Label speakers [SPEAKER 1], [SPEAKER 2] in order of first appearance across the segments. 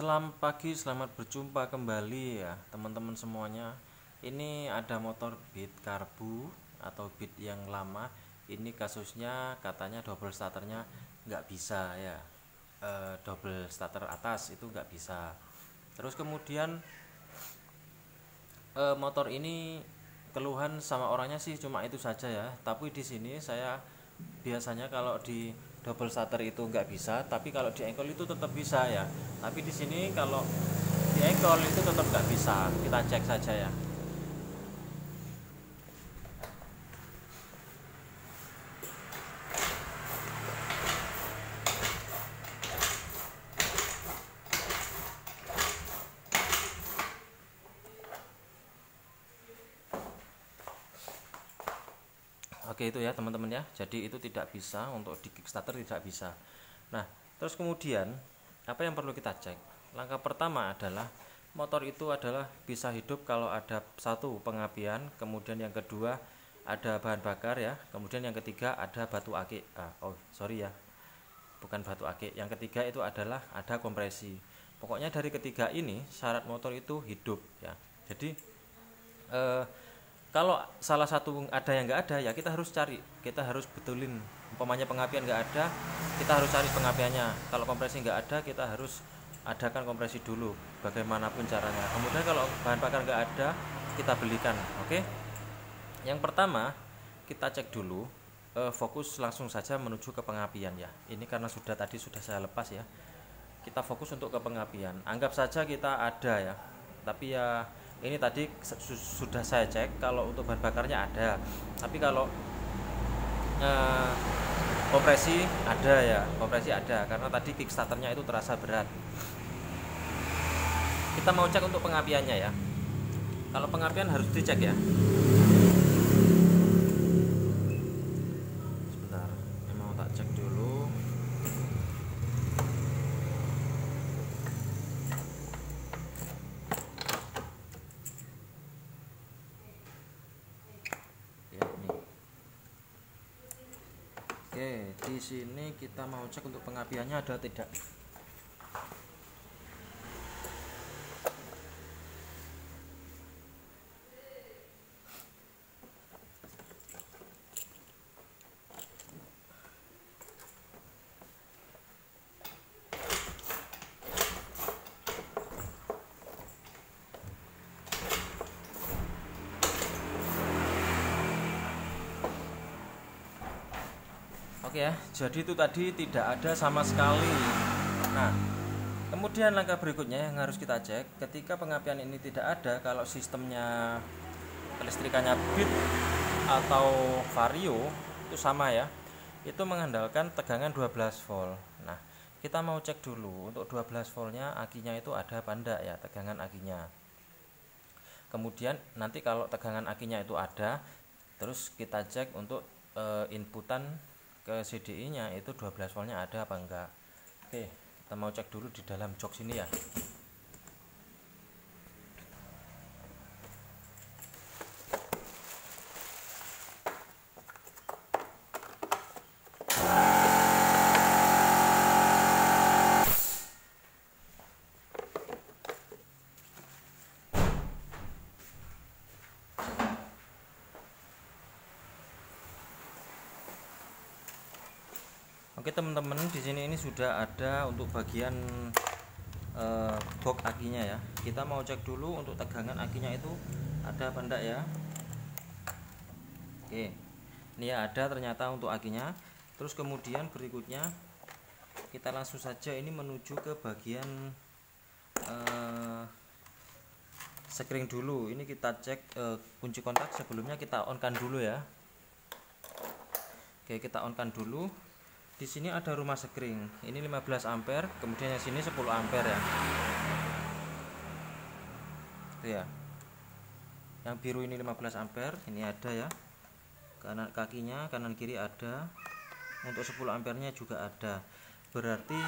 [SPEAKER 1] Selamat pagi, selamat berjumpa kembali ya teman-teman semuanya. Ini ada motor Beat Karbu atau Beat yang lama. Ini kasusnya katanya double starternya nggak bisa ya, double starter atas itu nggak bisa. Terus kemudian motor ini keluhan sama orangnya sih cuma itu saja ya. Tapi di sini saya biasanya kalau di double starter itu nggak bisa, tapi kalau di engkol itu tetap bisa ya. Tapi di sini kalau di engkol itu tetap nggak bisa. Kita cek saja ya. Oke itu ya teman-teman ya. Jadi itu tidak bisa untuk di Kickstarter, tidak bisa. Nah, terus kemudian apa yang perlu kita cek? Langkah pertama adalah motor itu adalah bisa hidup kalau ada satu pengapian, kemudian yang kedua ada bahan bakar ya, kemudian yang ketiga ada batu akik. Sorry ya, bukan batu akik. Yang ketiga itu adalah ada kompresi. Pokoknya dari ketiga ini syarat motor itu hidup ya. Jadi kalau salah satu ada yang nggak ada ya kita harus cari, kita harus betulin. Umpamanya pengapian nggak ada, kita harus cari pengapiannya. Kalau kompresi nggak ada, kita harus adakan kompresi dulu bagaimanapun caranya. Kemudian kalau bahan bakar nggak ada, kita belikan. Oke, yang pertama kita cek dulu, fokus langsung saja menuju ke pengapian ya. Ini karena tadi sudah saya lepas ya, kita fokus untuk ke pengapian. Anggap saja kita ada ya, tapi ya ini tadi sudah saya cek kalau untuk bahan bakarnya ada, tapi kalau kompresi ada ya, kompresi ada karena tadi kickstarternya itu terasa berat. Kita mau cek untuk pengapiannya ya. Kalau pengapian harus dicek ya. Sebentar, mau tak cek dulu. Oke, di sini kita mau cek untuk pengapiannya ada tidak. Oke ya, jadi itu tadi tidak ada sama sekali. Nah, kemudian langkah berikutnya yang harus kita cek ketika pengapian ini tidak ada, kalau sistemnya kelistrikannya Beat atau Vario itu sama ya, itu mengandalkan tegangan 12 volt. Nah, kita mau cek dulu untuk 12 voltnya akinya itu ada apa enggak ya, tegangan akinya. Kemudian nanti kalau tegangan akinya itu ada, terus kita cek untuk inputan ke CDI nya itu 12 voltnya ada apa enggak. Oke, kita mau cek dulu di dalam jok sini ya. Oke teman-teman, di sini ini sudah ada untuk bagian box akinya ya. Kita mau cek dulu untuk tegangan akinya itu ada apa enggak ya. Oke, ini ya ada ternyata untuk akinya. Terus kemudian berikutnya kita langsung saja ini menuju ke bagian sekring dulu. Ini kita cek kunci kontak, sebelumnya kita on kan dulu ya. Oke, kita on kan dulu. Di sini ada rumah sekring, ini 15 ampere, kemudian yang sini 10 ampere ya. Itu ya. Yang biru ini 15 ampere, ini ada ya. Kanan kakinya, kanan kiri ada. Untuk 10 ampernya juga ada. Berarti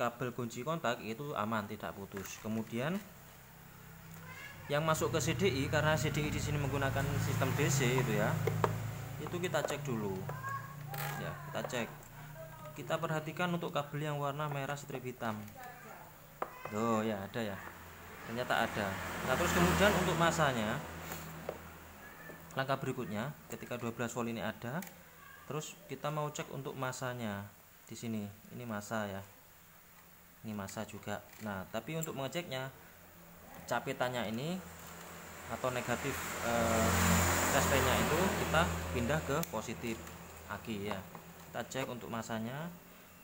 [SPEAKER 1] kabel kunci kontak itu aman, tidak putus. Kemudian yang masuk ke CDI, karena CDI di sini menggunakan sistem DC itu ya. Itu kita cek dulu. Ya, kita cek. Kita perhatikan untuk kabel yang warna merah strip hitam. Oh ya, ada ya, ternyata ada. Nah, terus kemudian untuk masanya, langkah berikutnya ketika 12 volt ini ada, terus kita mau cek untuk masanya. Di sini ini masa ya, ini masa juga. Nah, tapi untuk mengeceknya, capetannya ini atau negatif resistenya itu kita pindah ke positif aki ya. Kita cek untuk masanya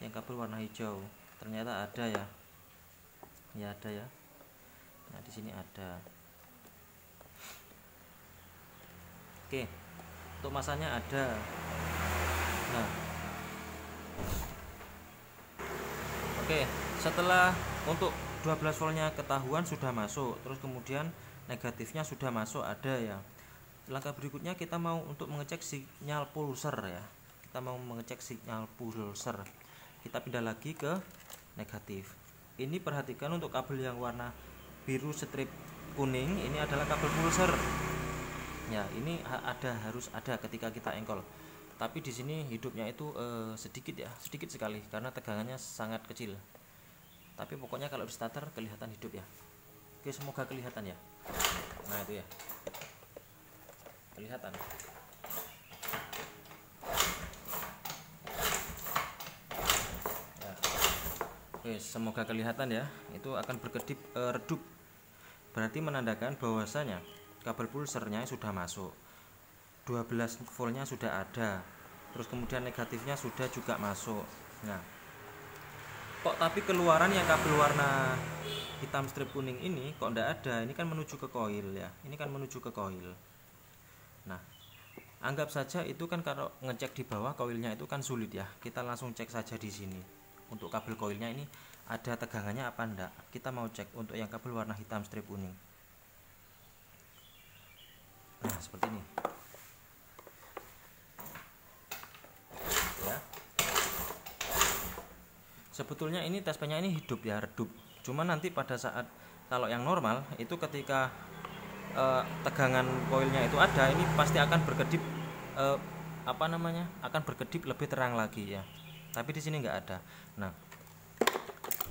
[SPEAKER 1] yang kabel warna hijau, ternyata ada ya. Ya ada ya. Nah, di sini ada. Oke, untuk masanya ada. Nah, oke, setelah untuk 12 voltnya ketahuan sudah masuk, terus kemudian negatifnya sudah masuk ada ya. Langkah berikutnya kita mau untuk mengecek sinyal pulser ya. Kita mau mengecek sinyal pulser. Kita pindah lagi ke negatif. Ini perhatikan untuk kabel yang warna biru strip kuning, ini adalah kabel pulser. Ya, ini harus ada ketika kita engkol. Tapi di sini hidupnya itu sedikit ya, sedikit sekali karena tegangannya sangat kecil. Tapi pokoknya kalau di starter kelihatan hidup ya. Oke, semoga kelihatan ya. Nah, itu ya. Kelihatan. Ya. Oke, semoga kelihatan ya. Itu akan berkedip redup. Berarti menandakan bahwasanya kabel pulsernya sudah masuk. 12 voltnya sudah ada. Terus kemudian negatifnya sudah juga masuk. Nah, kok tapi keluaran yang kabel warna hitam strip kuning ini kok enggak ada? Ini kan menuju ke koil ya. Ini kan menuju ke koil. Nah, anggap saja itu kan kalau ngecek di bawah koilnya itu kan sulit ya. Kita langsung cek saja di sini. Untuk kabel koilnya ini ada tegangannya apa enggak? Kita mau cek untuk yang kabel warna hitam strip kuning. Nah, seperti ini. Ya. Sebetulnya ini tes nya ini hidup ya, redup. Cuma nanti pada saat kalau yang normal itu ketika tegangan koilnya itu ada, ini pasti akan berkedip akan berkedip lebih terang lagi ya. Tapi di sini nggak ada. Nah,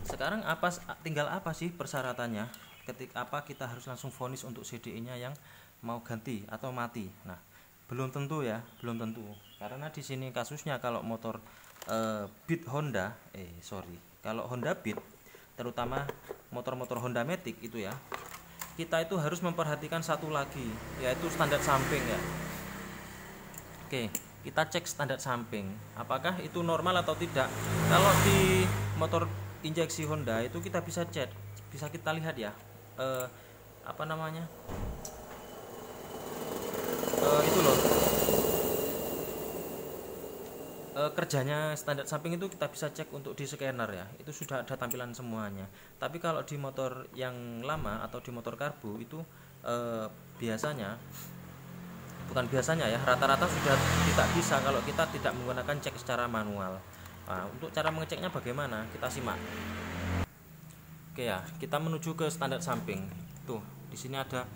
[SPEAKER 1] sekarang tinggal apa sih persyaratannya? Ketika kita harus langsung vonis untuk CDI-nya yang mau ganti atau mati. Nah, belum tentu ya, belum tentu. Karena di sini kasusnya kalau motor Beat Honda, kalau Honda Beat, terutama motor-motor Honda Matic itu ya, kita itu harus memperhatikan satu lagi, yaitu standar samping ya. Oke, kita cek standar samping, apakah itu normal atau tidak. Kalau di motor injeksi Honda itu kita bisa cek, bisa kita lihat ya, itu loh. Kerjanya standar samping itu kita bisa cek untuk di scanner ya, itu sudah ada tampilan semuanya. Tapi kalau di motor yang lama atau di motor karbu itu rata-rata sudah tidak bisa kalau kita tidak menggunakan cek secara manual. Nah, untuk cara mengeceknya bagaimana? Kita simak. Oke ya, kita menuju ke standar samping. Tuh, di sini ada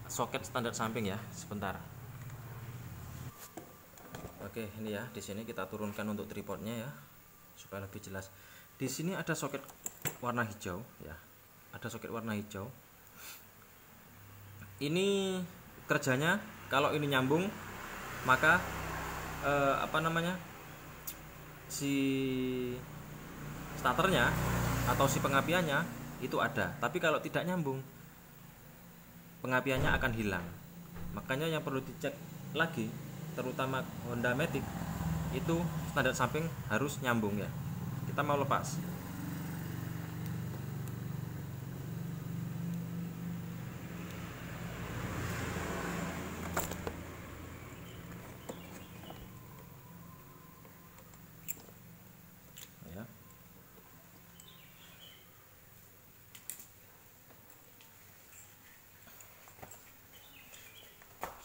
[SPEAKER 1] soket standar samping ya. Sebentar. Oke, ini ya, di sini kita turunkan untuk tripodnya ya, supaya lebih jelas. Di sini ada soket warna hijau ya, ada soket warna hijau. Ini kerjanya kalau ini nyambung, maka si starternya atau si pengapiannya itu ada. Tapi kalau tidak nyambung, pengapiannya akan hilang. Makanya yang perlu dicek lagi, terutama Honda Matic itu standar samping harus nyambung ya. Kita mau lepas. Ya.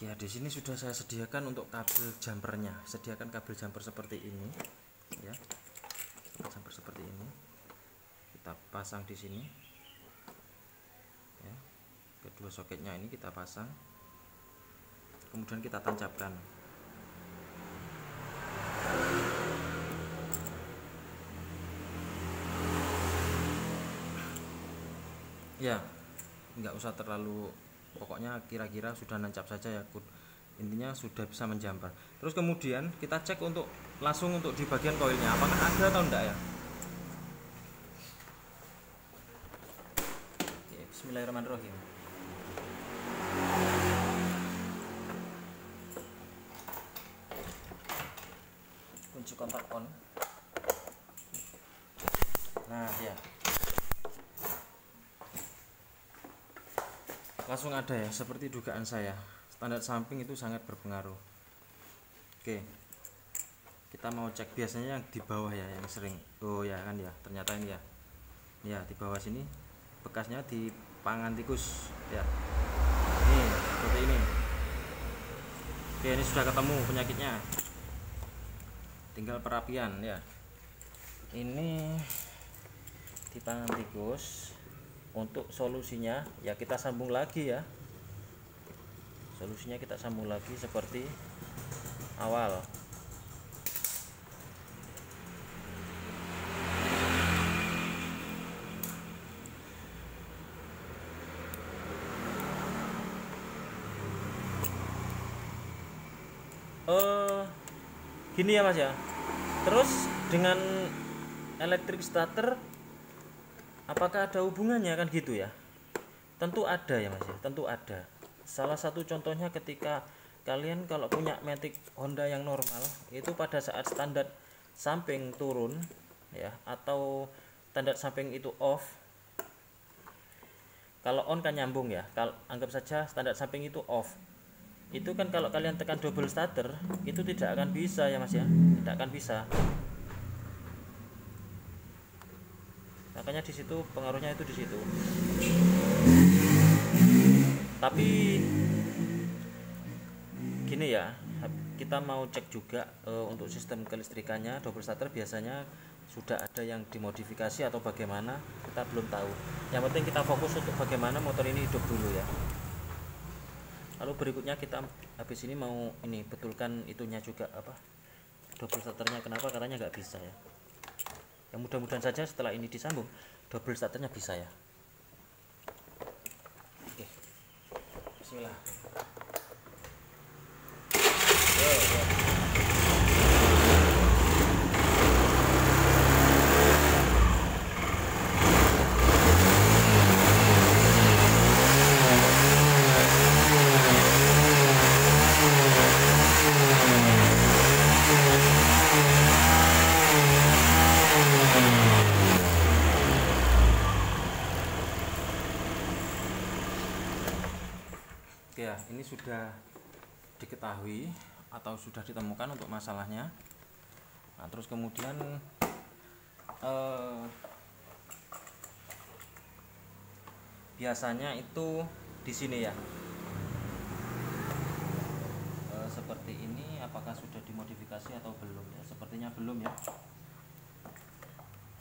[SPEAKER 1] Ya, di sini sudah saya sediakan untuk kabel jumpernya. Sediakan kabel jumper seperti ini, ya. Jumper seperti ini. Kita pasang di sini. Ya. Kedua soketnya ini kita pasang. Kemudian kita tancapkan. ya nggak usah terlalu, pokoknya kira-kira sudah nancap saja ya, intinya sudah bisa menjambar. Terus kemudian kita cek untuk langsung untuk di bagian koilnya apakah ada atau enggak ya. Oke, bismillahirrahmanirrahim. Kunci kontak on. Nah ya, langsung ada ya, seperti dugaan saya. Standar samping itu sangat berpengaruh. Oke, kita mau cek biasanya yang di bawah ya, yang sering. Oh ya kan ya, ternyata ini ya. Ya di bawah sini bekasnya di pangan tikus ya. Ini seperti ini. Oke, ini sudah ketemu penyakitnya. Tinggal perapian ya. Ini di pangan tikus. Untuk solusinya ya kita sambung lagi ya. Solusinya kita sambung lagi seperti awal. Gini ya Mas ya. Terus dengan electric starter apakah ada hubungannya kan gitu ya? Tentu ada ya Mas ya, tentu ada. Salah satu contohnya ketika kalian kalau punya Matic Honda yang normal, itu pada saat standar samping turun ya, atau standar samping itu off, kalau on kan nyambung ya. Kalau anggap saja standar samping itu off, itu kan kalau kalian tekan double starter itu tidak akan bisa ya Mas ya, tidak akan bisa. Makanya di situ pengaruhnya itu di situ. Tapi gini ya, kita mau cek juga untuk sistem kelistrikannya double starter biasanya sudah ada yang dimodifikasi atau bagaimana, kita belum tahu. Yang penting kita fokus untuk bagaimana motor ini hidup dulu ya. Lalu berikutnya kita habis ini mau ini betulkan itunya juga, apa, double starternya. Kenapa? Karena nggak bisa ya. Ya mudah-mudahan saja setelah ini disambung double starternya bisa ya. Oke, bismillah. Ya, ini sudah diketahui atau sudah ditemukan untuk masalahnya. Nah, terus kemudian biasanya itu di sini ya, seperti ini. Apakah sudah dimodifikasi atau belum ya? Sepertinya belum ya.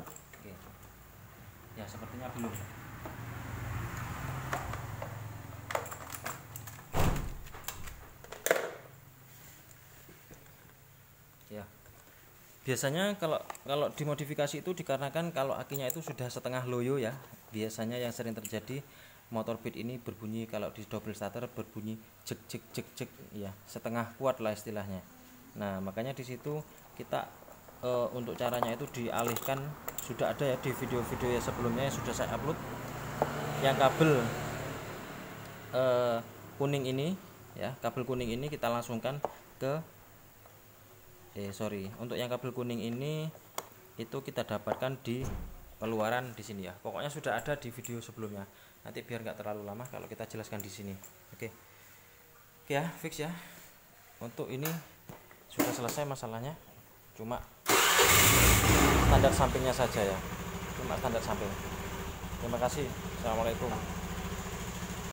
[SPEAKER 1] Oke, ya sepertinya belum. Ya, biasanya kalau dimodifikasi itu dikarenakan kalau akinya itu sudah setengah loyo ya. Biasanya yang sering terjadi motor beat ini berbunyi, kalau di double starter berbunyi jek jek jek jek ya, setengah kuat lah istilahnya. Nah makanya di situ kita untuk caranya itu dialihkan, sudah ada ya di video-video yang sebelumnya yang sudah saya upload. Yang kabel kuning ini ya, kabel kuning ini kita langsungkan ke untuk yang kabel kuning ini itu kita dapatkan di keluaran di sini ya. Pokoknya sudah ada di video sebelumnya. Nanti biar nggak terlalu lama kalau kita jelaskan di sini. Oke ya, fix ya. Untuk ini sudah selesai masalahnya. Cuma standar sampingnya saja ya. Cuma standar samping. Terima kasih. Assalamualaikum.